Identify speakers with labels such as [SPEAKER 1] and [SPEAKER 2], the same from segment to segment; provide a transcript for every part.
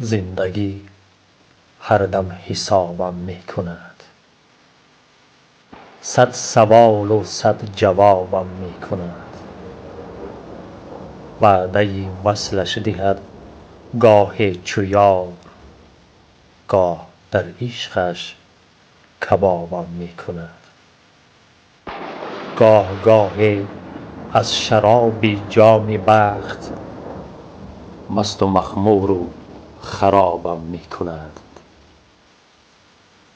[SPEAKER 1] زندگی هر دم حسابم می کند، صد سوال و صد جوابم می کند. وعده وصلش دهد گاه چو یار، گاه در عشقش کبابم می کند. گاه گاهی از شراب جام بخت مست و مخمور و خرابم می کند.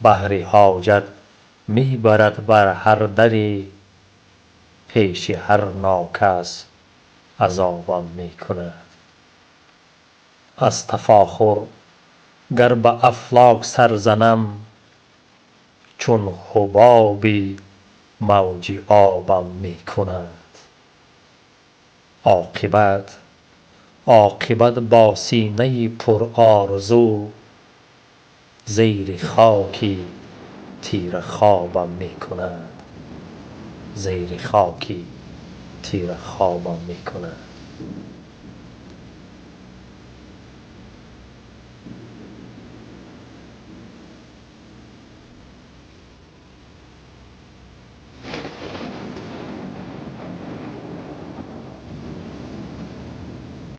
[SPEAKER 1] بهر حاجت می برد بر هر دری، پیش هر ناکس عذابم می کند. از تفاخر گر به افلاک سر زنم، چون حبابی موج آبم می کند. عاقبت با سینه پر آرزو، زیر خاکی تیره خوابم می کند.